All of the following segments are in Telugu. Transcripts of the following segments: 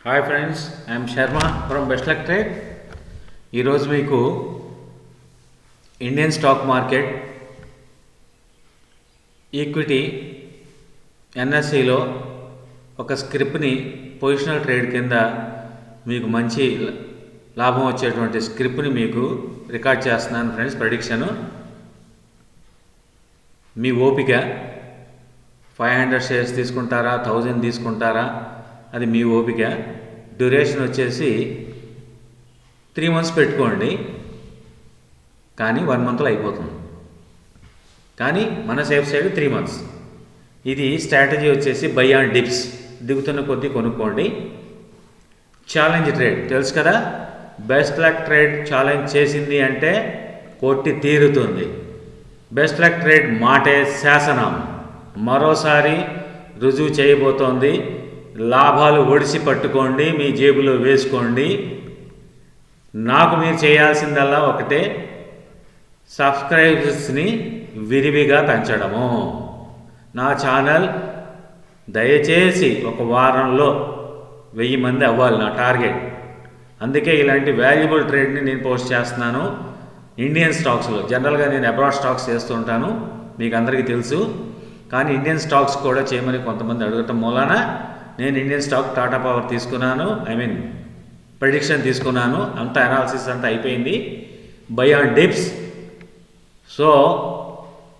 Hi friends, I'm Sharma from best luck trade. ఈరోజు మీకు ఇండియన్ స్టాక్ మార్కెట్ ఈక్విటీ ఎన్ఎస్సిలో ఒక స్క్రిప్ట్ని పొజిషనల్ ట్రేడ్ కింద మీకు మంచి లాభం వచ్చేటువంటి స్క్రిప్ట్ని మీకు రికార్డ్ చేస్తున్నాను ఫ్రెండ్స్. ప్రెడిక్షను మీ ఓపిక, 500 షేర్స్ తీసుకుంటారా, 1000 తీసుకుంటారా, అది మీ ఓపిక. డ్యూరేషన్ వచ్చేసి 3 months పెట్టుకోండి, కానీ 1 monthలో అయిపోతుంది. కానీ మన సేఫ్ సైడ్ 3 months. ఇది స్ట్రాటజీ వచ్చేసి బై ఆన్ డిప్స్, దిగుతున్న కొద్దీ కొనుక్కోండి. ఛాలెంజ్ ట్రేడ్ తెలుసు కదా, బెస్ట్ లక్ ట్రేడ్ ఛాలెంజ్ చేసింది అంటే కొట్టి తీరుతుంది. బెస్ట్ లక్ ట్రేడ్ మాటే శాసనం మరోసారి రుజువు చేయబోతోంది. లాభాలు ఒడిసి పట్టుకోండి, మీ జేబులో వేసుకోండి. నాకు మీరు చేయాల్సిందల్లా ఒకటే, సబ్స్క్రైబర్స్ని విరివిగా పెంచడము. నా ఛానల్ దయచేసి ఒక వారంలో 1000 మంది అవ్వాలి నా టార్గెట్. అందుకే ఇలాంటి వాల్యుబుల్ ట్రేడ్ని నేను పోస్ట్ చేస్తున్నాను ఇండియన్ స్టాక్స్లో. జనరల్గా నేను అబ్రాడ్ స్టాక్స్ చేస్తూ ఉంటాను, మీకు అందరికీ తెలుసు. కానీ ఇండియన్ స్టాక్స్ కూడా చేయమని కొంతమంది అడగటం మూలాన నేను ఇండియన్ స్టాక్ టాటా పవర్ తీసుకున్నాను, ప్రెడిక్షన్ తీసుకున్నాను. అంతా అనాలిసిస్ అంతా అయిపోయింది, బై ఆన్ డిప్స్. సో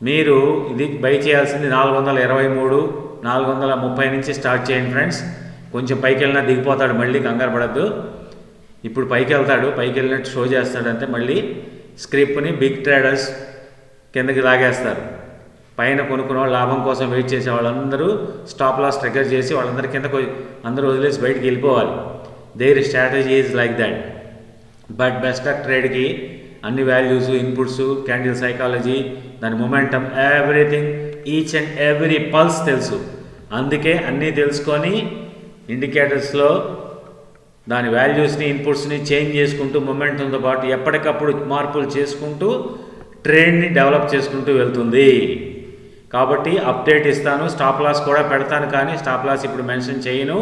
మీరు ఇది బై చేయాల్సింది 423, 430 నుంచి స్టార్ట్ చేయండి ఫ్రెండ్స్. కొంచెం పైకి వెళ్ళినా దిగిపోతాడు, మళ్ళీ కంగారు పడద్దు. ఇప్పుడు పైకి వెళ్తాడు, పైకి వెళ్ళినట్టు షో చేస్తాడంటే మళ్ళీ స్క్రిప్ట్ని బిగ్ ట్రేడర్స్ కిందకి లాగేస్తారు. పైన కొనుక్కున్న వాళ్ళు, లాభం కోసం వెయిట్ చేసే వాళ్ళందరూ స్టాప్ లాస్ ట్రిగర్ చేసి వాళ్ళందరి కిందకు అందరూ వదిలేసి బయటికి వెళ్ళిపోవాలి. Their strategy is like that. But best luck ట్రేడ్కి అన్ని వాల్యూస్, ఇన్పుట్స్, క్యాండిల్ సైకాలజీ, దాని momentum, everything, each and every pulse తెలుసు. అందుకే అన్నీ తెలుసుకొని ఇండికేటర్స్లో దాని వాల్యూస్ని, ఇన్పుట్స్ని చేంజ్ చేసుకుంటూ మొమెంటంతో పాటు ఎప్పటికప్పుడు మార్పులు చేసుకుంటూ ట్రేడ్ని డెవలప్ చేసుకుంటూ వెళ్తుంది. కాబట్టి అప్డేట్ ఇస్తాను, స్టాప్ లాస్ కూడా పెడతాను. కానీ స్టాప్ లాస్ ఇప్పుడు మెన్షన్ చేయను.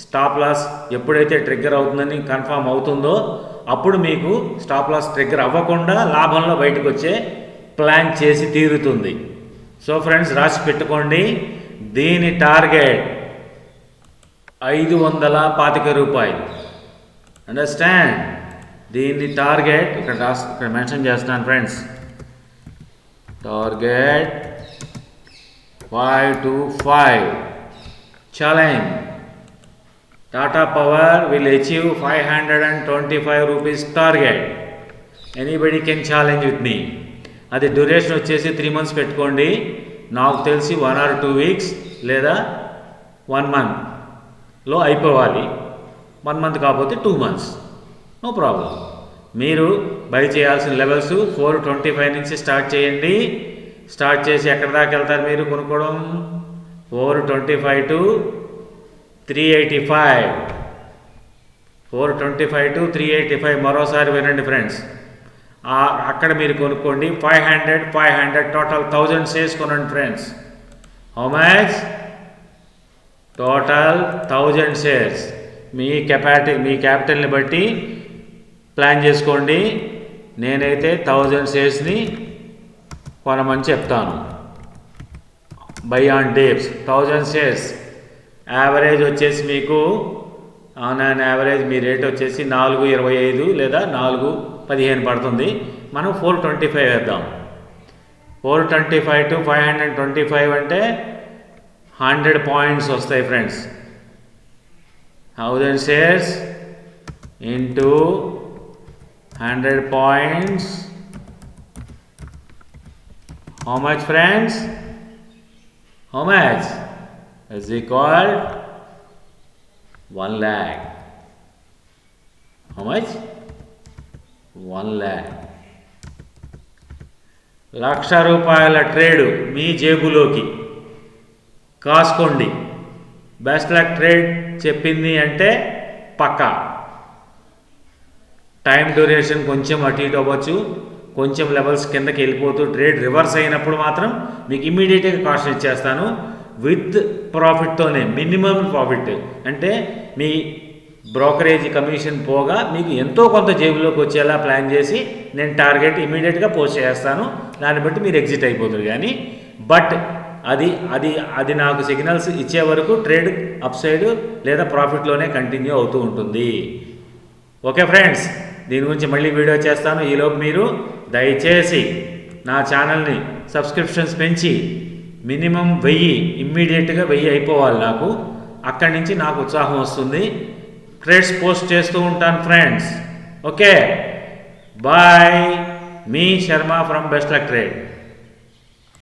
స్టాప్ లాస్ ఎప్పుడైతే ట్రిగ్గర్ అవుతుందని కన్ఫామ్ అవుతుందో అప్పుడు మీకు స్టాప్ లాస్ ట్రిగ్గర్ అవ్వకుండా లాభంలో బయటకు వచ్చే ప్లాన్ చేసి తీరుతుంది. సో ఫ్రెండ్స్, రాసి పెట్టుకోండి. దీని టార్గెట్ 525 రూపాయలు. అండర్స్టాండ్? దీని టార్గెట్ ఇక్కడ మెన్షన్ చేస్తున్నాను friends. Target 525 challenge. Tata Power will achieve 525 rupees target. Anybody can challenge with me. అది డ్యూరేషన్ వచ్చేసి 3 months పెట్టుకోండి. నాకు తెలిసి 1 or 2 weeks లేదా 1 monthలో అయిపోవాలి. 1 month కాకపోతే 2 months, నో ప్రాబ్లం. మీరు బై చేయాల్సిన లెవెల్స్ 425 నుంచి స్టార్ట్ చేయండి. స్టార్ట్ చేసి ఎక్కడి దాకా వెళ్తారు మీరు కొనుక్కోవడం? 425 to 385. 425 to 385 మరోసారి వినండి ఫ్రెండ్స్. అక్కడ మీరు కొనుక్కోండి. 500 టోటల్ 1000 షేర్స్ కొనండి friends. How much? Total 1000 shares. మీ క్యాపిటల్ని బట్టి ప్లాన్ చేసుకోండి. నేనైతే 1000 షేర్స్ని కొనమని చెప్తాను. Buy on dips 1000 shares. Average వచ్చేసి మీకు ఆన్ యావరేజ్ మీ రేట్ వచ్చేసి 4.25 లేదా 4.15 పడుతుంది. మనం 425 వేద్దాం. 425 to 525 అంటే 100 పాయింట్స్ వస్తాయి friends. 1000 shares into 100 points. How much friends? How much? Is equal 1 lakh. How much? 1 lakh. 1,00,000 రూపాయల ట్రేడు మీ జేబులోకి కాసుకోండి. బెస్ట్ లక్ ట్రేడ్ చెప్పింది అంటే పక్కా. టైం డ్యూరేషన్ కొంచెం అటు ఇటు అవ్వచ్చు, కొంచెం లెవెల్స్ కిందకి వెళ్ళిపోతూ ట్రేడ్ రివర్స్ అయినప్పుడు మాత్రం మీకు ఇమ్మీడియట్గా కాస్ట్ ఇచ్చేస్తాను. విత్ ప్రాఫిట్తోనే, మినిమం ప్రాఫిట్. అంటే మీ బ్రోకరేజ్ కమిషన్ పోగా మీకు ఎంతో కొంత జేబులోకి వచ్చేలా ప్లాన్ చేసి నేను టార్గెట్ ఇమీడియట్గా పోస్ట్ చేస్తాను. దాన్ని బట్టి మీరు ఎగ్జిట్ అయిపోతారు. కానీ బట్ అది అది అది నాకు సిగ్నల్స్ ఇచ్చే వరకు ట్రేడ్ అప్ సైడ్ లేదా ప్రాఫిట్లోనే కంటిన్యూ అవుతూ ఉంటుంది. ఓకే ఫ్రెండ్స్, దీని గురించి మళ్ళీ వీడియో చేస్తాను. ఈలోపు మీరు దయచేసి నా ఛానల్ని సబ్స్క్రిప్షన్స్ పెంచి మినిమం 1000 ఇమ్మీడియట్గా 1000 అయిపోవాలి. నాకు అక్కడి నుంచి నాకు ఉత్సాహం వస్తుంది. ట్రేడ్స్ పోస్ట్ చేస్తూ ఉంటాను ఫ్రెండ్స్. Okay, bye. మీ Sharma from best luck trade.